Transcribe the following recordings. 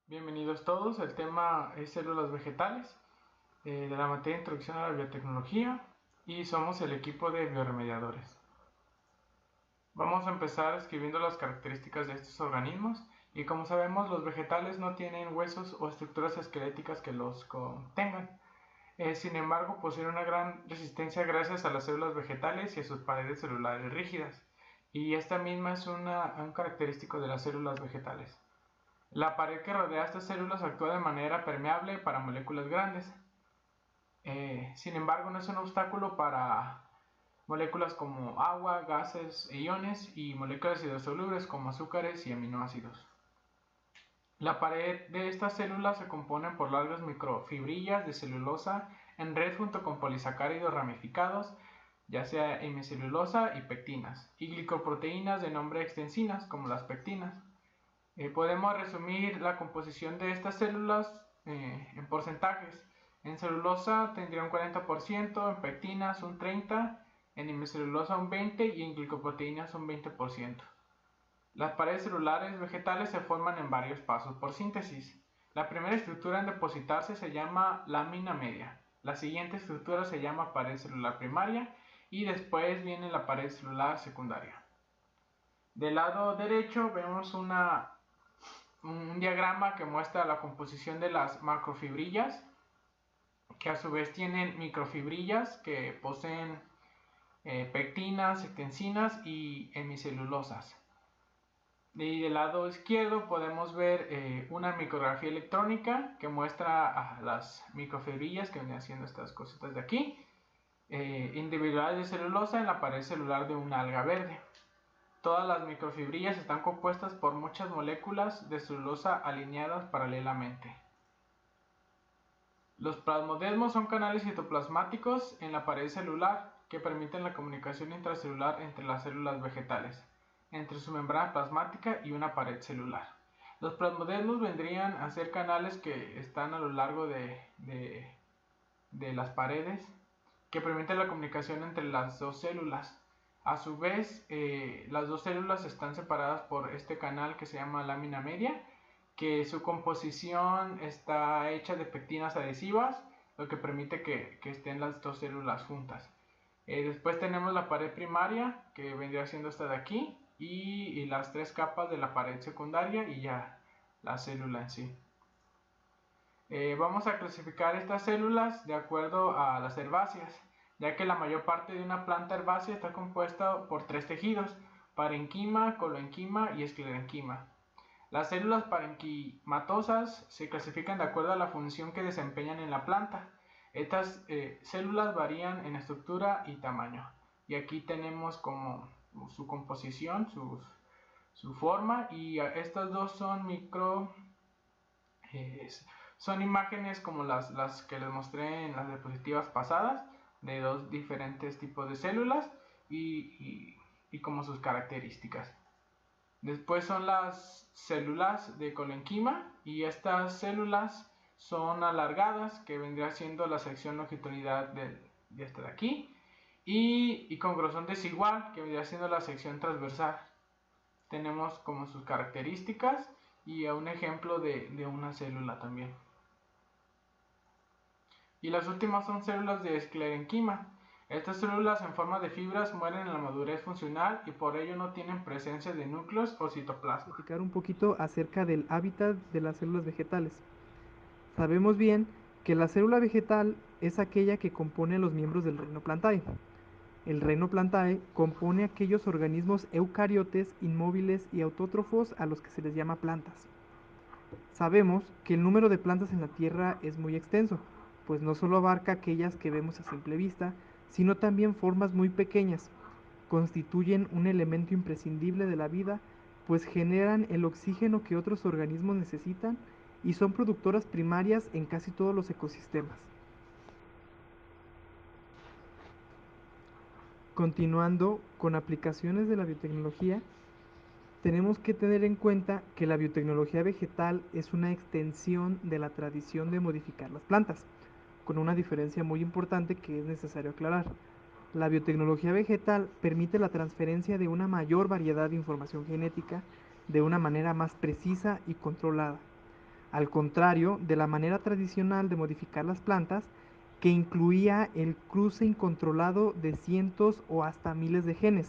Bienvenidos todos, el tema es células vegetales de la materia Introducción a la Biotecnología y somos el equipo de bioremediadores. Vamos a empezar escribiendo las características de estos organismos y como sabemos los vegetales no tienen huesos o estructuras esqueléticas que los contengan. Sin embargo, poseen una gran resistencia gracias a las células vegetales y a sus paredes celulares rígidas y esta misma es un característico de las células vegetales. La pared que rodea estas células actúa de manera permeable para moléculas grandes. Sin embargo, no es un obstáculo para moléculas como agua, gases e iones y moléculas hidrosolubles como azúcares y aminoácidos. La pared de estas células se compone por largas microfibrillas de celulosa en red junto con polisacáridos ramificados, ya sea hemicelulosa y pectinas, y glicoproteínas de nombre extensinas como las pectinas. Podemos resumir la composición de estas células en porcentajes. En celulosa tendría un 40%, en pectinas un 30%, en hemicelulosa un 20% y en glicoproteínas un 20%. Las paredes celulares vegetales se forman en varios pasos por síntesis. La primera estructura en depositarse se llama lámina media. La siguiente estructura se llama pared celular primaria y después viene la pared celular secundaria. Del lado derecho vemos un diagrama que muestra la composición de las macrofibrillas, que a su vez tienen microfibrillas que poseen pectinas, extensinas y hemicelulosas. Y del lado izquierdo podemos ver una micrografía electrónica que muestra las microfibrillas que vienen haciendo estas cositas de aquí, individuales de celulosa en la pared celular de una alga verde. Todas las microfibrillas están compuestas por muchas moléculas de celulosa alineadas paralelamente. Los plasmodesmos son canales citoplasmáticos en la pared celular que permiten la comunicación intracelular entre las células vegetales, entre su membrana plasmática y una pared celular. Los plasmodesmos vendrían a ser canales que están a lo largo de las paredes que permiten la comunicación entre las dos células. A su vez, las dos células están separadas por este canal que se llama lámina media, que su composición está hecha de pectinas adhesivas, lo que permite que estén las dos células juntas. Después tenemos la pared primaria, que vendría siendo esta de aquí, y las tres capas de la pared secundaria y ya la célula en sí. Vamos a clasificar estas células de acuerdo a las herbáceas, ya que la mayor parte de una planta herbácea está compuesta por tres tejidos: parenquima, coloenquima y esclerenquima. Las células parenquimatosas se clasifican de acuerdo a la función que desempeñan en la planta. Estas células varían en estructura y tamaño. Y aquí tenemos como su composición, su forma, y estas dos son son imágenes como las que les mostré en las diapositivas pasadas, de dos diferentes tipos de células y como sus características. Después son las células de colenquima y estas células son alargadas, que vendría siendo la sección longitudinal de esta de aquí, y con grosor desigual, que vendría siendo la sección transversal. Tenemos como sus características y un ejemplo de una célula también. Y las últimas son células de esclerenquima. Estas células en forma de fibras mueren en la madurez funcional y por ello no tienen presencia de núcleos o citoplasma. Platicar un poquito acerca del hábitat de las células vegetales. Sabemos bien que la célula vegetal es aquella que compone los miembros del reino Plantae. El reino Plantae compone aquellos organismos eucariotes, inmóviles y autótrofos a los que se les llama plantas. Sabemos que el número de plantas en la Tierra es muy extenso, pues no solo abarca aquellas que vemos a simple vista, sino también formas muy pequeñas. Constituyen un elemento imprescindible de la vida, pues generan el oxígeno que otros organismos necesitan y son productoras primarias en casi todos los ecosistemas. Continuando con aplicaciones de la biotecnología, tenemos que tener en cuenta que la biotecnología vegetal es una extensión de la tradición de modificar las plantas, con una diferencia muy importante que es necesario aclarar. La biotecnología vegetal permite la transferencia de una mayor variedad de información genética de una manera más precisa y controlada. al contrario de la manera tradicional de modificar las plantas, que incluía el cruce incontrolado de cientos o hasta miles de genes.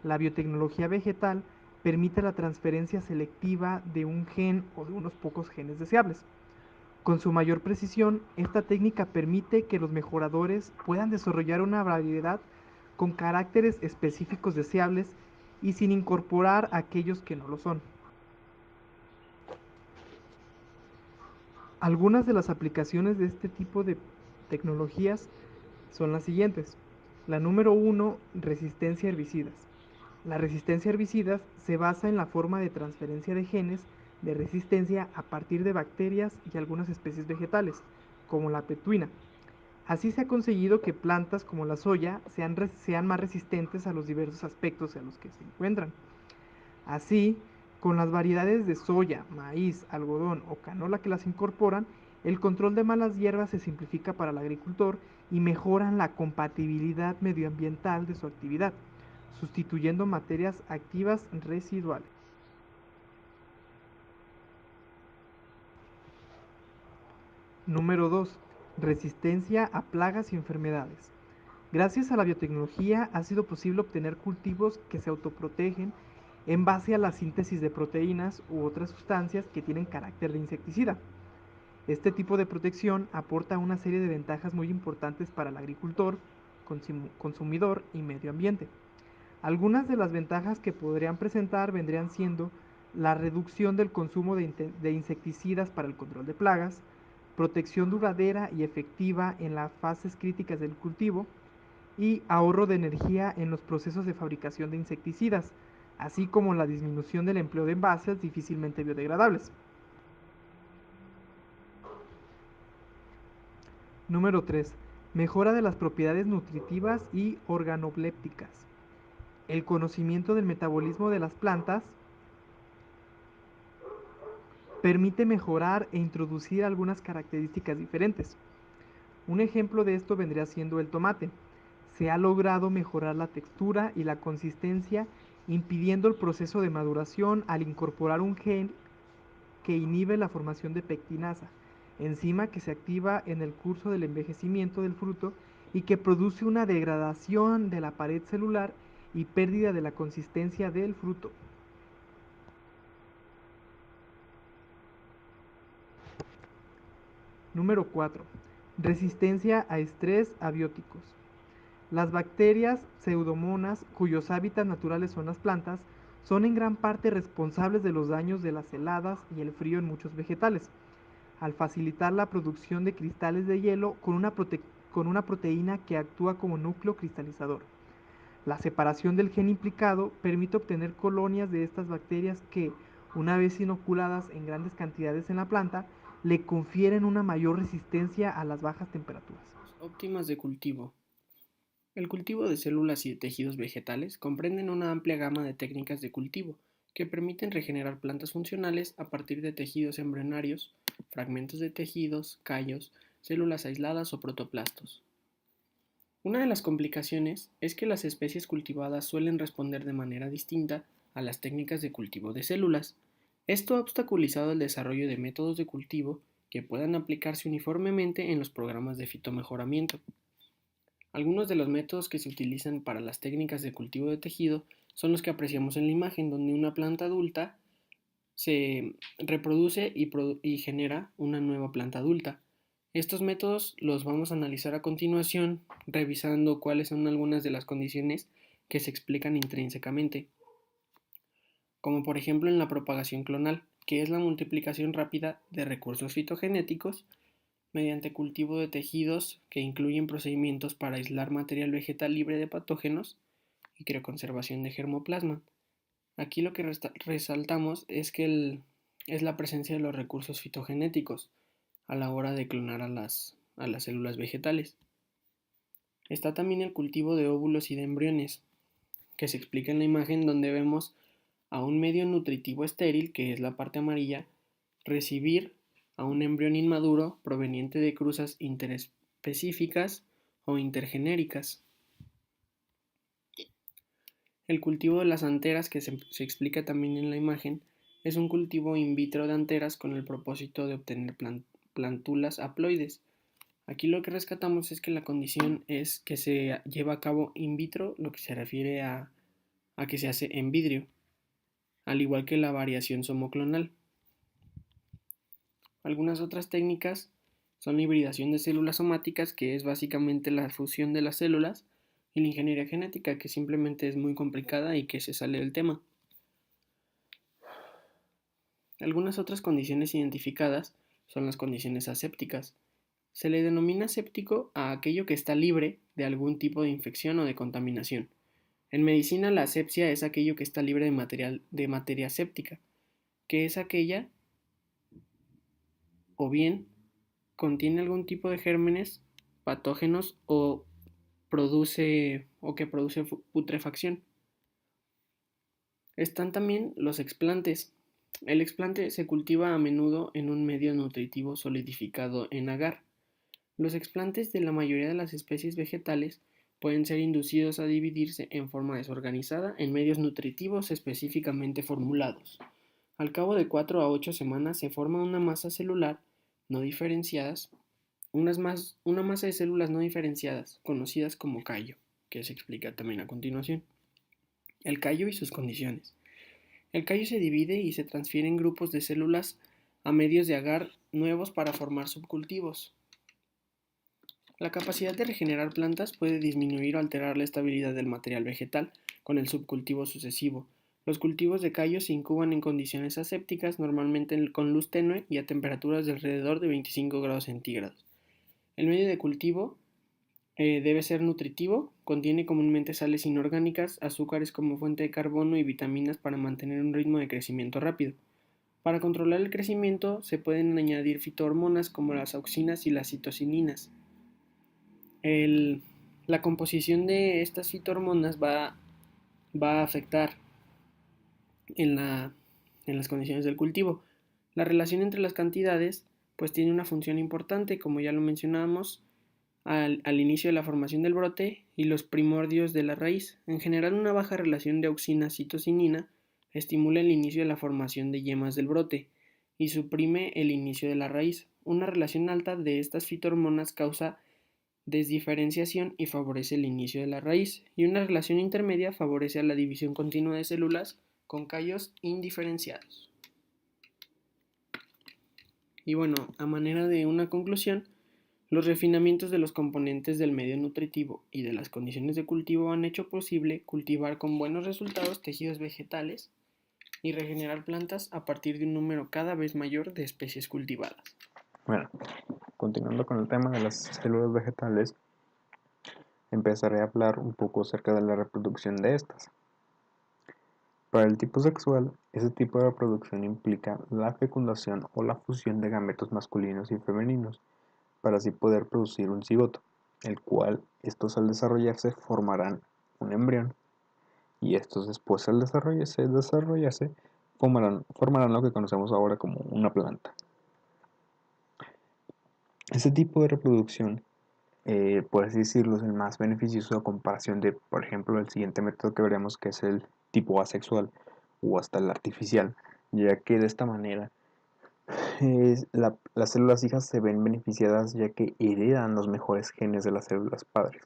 La biotecnología vegetal permite la transferencia selectiva de un gen o de unos pocos genes deseables. Con su mayor precisión, esta técnica permite que los mejoradores puedan desarrollar una variedad con caracteres específicos deseables y sin incorporar aquellos que no lo son. Algunas de las aplicaciones de este tipo de tecnologías son las siguientes. La número 1, resistencia a herbicidas. La resistencia a herbicidas se basa en la forma de transferencia de genes de resistencia a partir de bacterias y algunas especies vegetales, como la petuina. Así se ha conseguido que plantas como la soya sean más resistentes a los diversos aspectos en los que se encuentran. Así, con las variedades de soya, maíz, algodón o canola que las incorporan, el control de malas hierbas se simplifica para el agricultor y mejoran la compatibilidad medioambiental de su actividad, sustituyendo materias activas residuales. Número 2. Resistencia a plagas y enfermedades. Gracias a la biotecnología ha sido posible obtener cultivos que se autoprotegen en base a la síntesis de proteínas u otras sustancias que tienen carácter de insecticida. Este tipo de protección aporta una serie de ventajas muy importantes para el agricultor, consumidor y medio ambiente. Algunas de las ventajas que podrían presentar vendrían siendo la reducción del consumo de insecticidas para el control de plagas, protección duradera y efectiva en las fases críticas del cultivo y ahorro de energía en los procesos de fabricación de insecticidas, así como la disminución del empleo de envases difícilmente biodegradables. Número 3. Mejora de las propiedades nutritivas y organolépticas. El conocimiento del metabolismo de las plantas permite mejorar e introducir algunas características diferentes. Un ejemplo de esto vendría siendo el tomate. Se ha logrado mejorar la textura y la consistencia, impidiendo el proceso de maduración al incorporar un gen que inhibe la formación de pectinasa, enzima que se activa en el curso del envejecimiento del fruto y que produce una degradación de la pared celular y pérdida de la consistencia del fruto. Número 4. Resistencia a estrés abióticos. Las bacterias pseudomonas, cuyos hábitats naturales son las plantas, son en gran parte responsables de los daños de las heladas y el frío en muchos vegetales, al facilitar la producción de cristales de hielo con una proteína que actúa como núcleo cristalizador. La separación del gen implicado permite obtener colonias de estas bacterias que, una vez inoculadas en grandes cantidades en la planta, le confieren una mayor resistencia a las bajas temperaturas. Óptimas de cultivo. El cultivo de células y de tejidos vegetales comprenden una amplia gama de técnicas de cultivo que permiten regenerar plantas funcionales a partir de tejidos embrionarios, fragmentos de tejidos, callos, células aisladas o protoplastos. Una de las complicaciones es que las especies cultivadas suelen responder de manera distinta a las técnicas de cultivo de células. Esto ha obstaculizado el desarrollo de métodos de cultivo que puedan aplicarse uniformemente en los programas de fitomejoramiento. Algunos de los métodos que se utilizan para las técnicas de cultivo de tejido son los que apreciamos en la imagen, donde una planta adulta se reproduce y genera una nueva planta adulta. Estos métodos los vamos a analizar a continuación, revisando cuáles son algunas de las condiciones que se explican intrínsecamente, como por ejemplo en la propagación clonal, que es la multiplicación rápida de recursos fitogenéticos mediante cultivo de tejidos que incluyen procedimientos para aislar material vegetal libre de patógenos y crioconservación de germoplasma. Aquí lo que resaltamos es que es la presencia de los recursos fitogenéticos a la hora de clonar a las células vegetales. Está también el cultivo de óvulos y de embriones, que se explica en la imagen donde vemos a un medio nutritivo estéril, que es la parte amarilla, recibir a un embrión inmaduro proveniente de cruzas interespecíficas o intergenéricas. El cultivo de las anteras, que se explica también en la imagen, es un cultivo in vitro de anteras con el propósito de obtener plántulas haploides. Aquí lo que rescatamos es que la condición es que se lleva a cabo in vitro, lo que se refiere a que se hace en vidrio, al igual que la variación somoclonal. Algunas otras técnicas son la hibridación de células somáticas, que es básicamente la fusión de las células, y la ingeniería genética, que simplemente es muy complicada y que se sale del tema. Algunas otras condiciones identificadas son las condiciones asépticas. Se le denomina aséptico a aquello que está libre de algún tipo de infección o de contaminación. En medicina, la asepsia es aquello que está libre de materia aséptica, que es aquella o bien contiene algún tipo de gérmenes, patógenos o que produce putrefacción. Están también los explantes. El explante se cultiva a menudo en un medio nutritivo solidificado en agar. Los explantes de la mayoría de las especies vegetales pueden ser inducidos a dividirse en forma desorganizada en medios nutritivos específicamente formulados. Al cabo de 4 a 8 semanas se forma una masa celular no diferenciadas, una masa de células no diferenciadas, conocidas como callo, que se explica también a continuación. El callo y sus condiciones. El callo se divide y se transfiere en grupos de células a medios de agar nuevos para formar subcultivos. La capacidad de regenerar plantas puede disminuir o alterar la estabilidad del material vegetal con el subcultivo sucesivo. Los cultivos de callo se incuban en condiciones asépticas, normalmente con luz tenue y a temperaturas de alrededor de 25 grados centígrados. El medio de cultivo debe ser nutritivo, contiene comúnmente sales inorgánicas, azúcares como fuente de carbono y vitaminas para mantener un ritmo de crecimiento rápido. Para controlar el crecimiento se pueden añadir fitohormonas como las auxinas y las citocininas. La composición de estas fitohormonas va a afectar en las condiciones del cultivo. La relación entre las cantidades pues tiene una función importante, como ya lo mencionábamos, al inicio de la formación del brote y los primordios de la raíz. En general, una baja relación de auxina-citocinina estimula el inicio de la formación de yemas del brote y suprime el inicio de la raíz. Una relación alta de estas fitohormonas causa desdiferenciación y favorece el inicio de la raíz, y una relación intermedia favorece a la división continua de células con callos indiferenciados. Y bueno, a manera de una conclusión, los refinamientos de los componentes del medio nutritivo y de las condiciones de cultivo han hecho posible cultivar con buenos resultados tejidos vegetales y regenerar plantas a partir de un número cada vez mayor de especies cultivadas. Bueno, continuando con el tema de las células vegetales, empezaré a hablar un poco acerca de la reproducción de estas. Para el tipo sexual, ese tipo de reproducción implica la fecundación o la fusión de gametos masculinos y femeninos, para así poder producir un cigoto, el cual estos al desarrollarse formarán un embrión, y estos después al desarrollarse formarán lo que conocemos ahora como una planta. Ese tipo de reproducción, por así decirlo, es el más beneficioso a comparación de, por ejemplo, el siguiente método que veremos, que es el tipo asexual o hasta el artificial, ya que de esta manera las células hijas se ven beneficiadas ya que heredan los mejores genes de las células padres.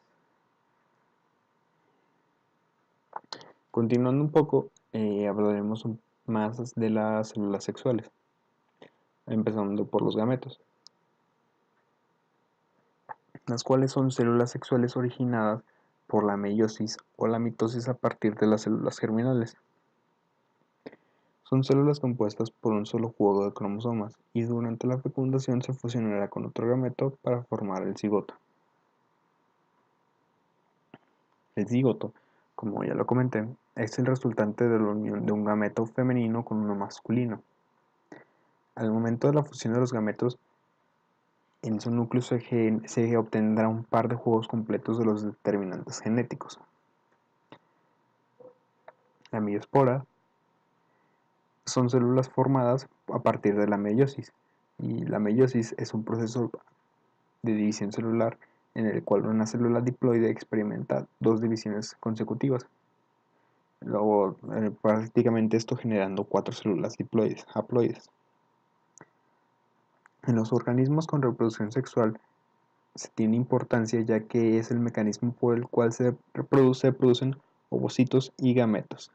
Continuando un poco, hablaremos más de las células sexuales, empezando por los gametos, las cuales son células sexuales originadas por la meiosis o la mitosis a partir de las células germinales. Son células compuestas por un solo juego de cromosomas y durante la fecundación se fusionará con otro gameto para formar el cigoto. El cigoto, como ya lo comenté, es el resultante de la unión de un gameto femenino con uno masculino. Al momento de la fusión de los gametos, en su núcleo se obtendrá un par de juegos completos de los determinantes genéticos. La meiospora son células formadas a partir de la meiosis, y la meiosis es un proceso de división celular en el cual una célula diploide experimenta dos divisiones consecutivas. luego prácticamente esto generando 4 células haploides. En los organismos con reproducción sexual se tiene importancia ya que es el mecanismo por el cual se producen ovocitos y gametos.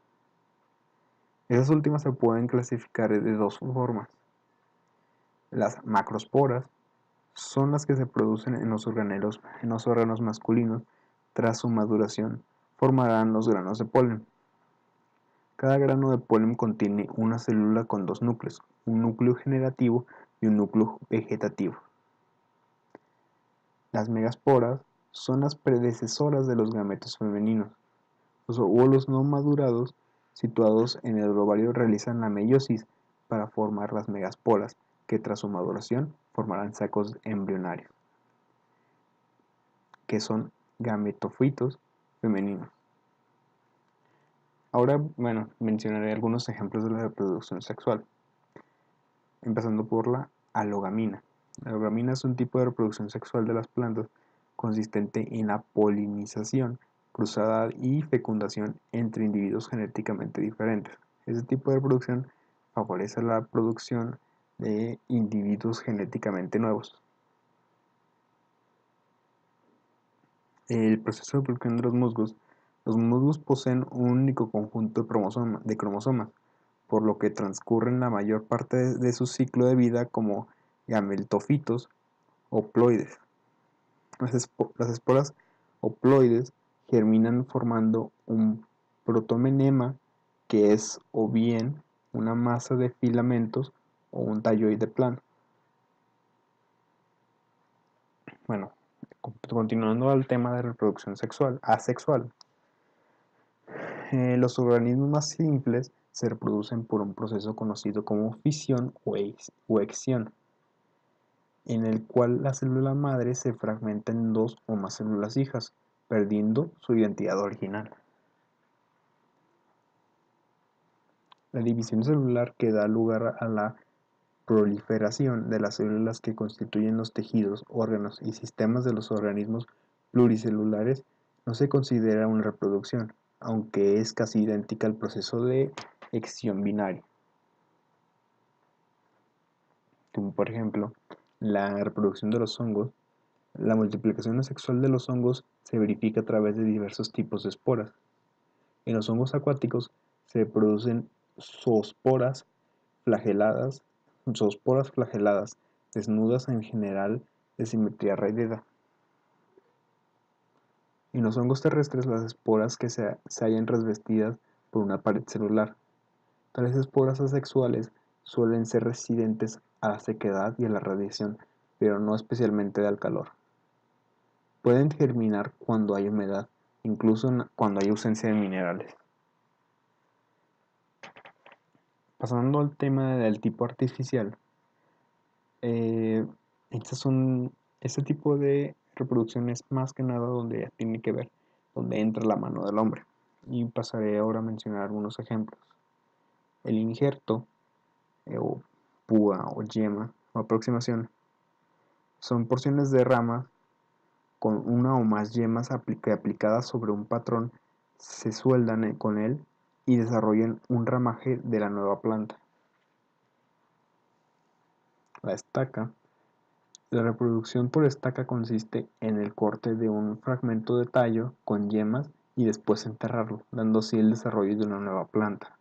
Esas últimas se pueden clasificar de dos formas. Las macrosporas son las que se producen en los órganos masculinos. Tras su maduración formarán los granos de polen. Cada grano de polen contiene una célula con dos núcleos, un núcleo generativo y un núcleo vegetativo. Las megasporas son las predecesoras de los gametos femeninos. Los óvulos no madurados situados en el ovario realizan la meiosis para formar las megasporas, que tras su maduración formarán sacos embrionarios, que son gametofitos femeninos. Ahora, mencionaré algunos ejemplos de la reproducción sexual, empezando por la alogamina. La alogamina es un tipo de reproducción sexual de las plantas consistente en la polinización cruzada y fecundación entre individuos genéticamente diferentes. Este tipo de reproducción favorece la producción de individuos genéticamente nuevos. El proceso de reproducción de los musgos poseen un único conjunto de cromosomas, por lo que transcurren la mayor parte de su ciclo de vida como gametófitos o ploides. Las esporas haploides germinan formando un protomenema, que es o bien una masa de filamentos o un talloide plano. Continuando al tema de reproducción asexual. Los organismos más simples se reproducen por un proceso conocido como fisión o excisión, en el cual la célula madre se fragmenta en dos o más células hijas, perdiendo su identidad original. La división celular, que da lugar a la proliferación de las células que constituyen los tejidos, órganos y sistemas de los organismos pluricelulares, no se considera una reproducción, aunque es casi idéntica al proceso de excisión binaria. Como por ejemplo, la reproducción de los hongos. La multiplicación asexual de los hongos se verifica a través de diversos tipos de esporas. En los hongos acuáticos se producen zoosporas flageladas, desnudas en general de simetría raidada. En los hongos terrestres, las esporas que se hallan revestidas por una pared celular. Tales esporas asexuales suelen ser resistentes a la sequedad y a la radiación, pero no especialmente al calor. Pueden germinar cuando hay humedad, incluso cuando hay ausencia de minerales. Pasando al tema del tipo artificial, este tipo de reproducción es más que nada donde tiene que ver, donde entra la mano del hombre. Y pasaré ahora a mencionar algunos ejemplos. El injerto, o púa o yema o aproximación, son porciones de ramas con una o más yemas que aplicadas sobre un patrón se sueldan con él y desarrollan un ramaje de la nueva planta. La estaca. La reproducción por estaca consiste en el corte de un fragmento de tallo con yemas y después enterrarlo, dando así el desarrollo de una nueva planta.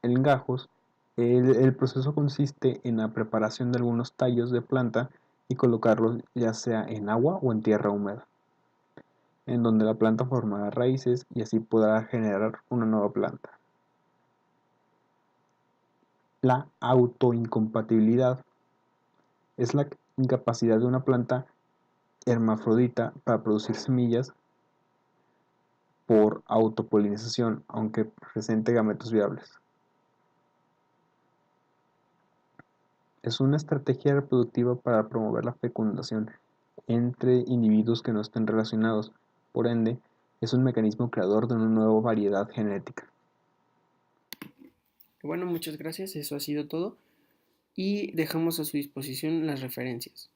En gajos, el proceso consiste en la preparación de algunos tallos de planta y colocarlos ya sea en agua o en tierra húmeda, en donde la planta formará raíces y así podrá generar una nueva planta. La autoincompatibilidad es la incapacidad de una planta hermafrodita para producir semillas por autopolinización, aunque presente gametos viables. Es una estrategia reproductiva para promover la fecundación entre individuos que no estén relacionados. Por ende, es un mecanismo creador de una nueva variedad genética. Bueno, muchas gracias, eso ha sido todo y dejamos a su disposición las referencias.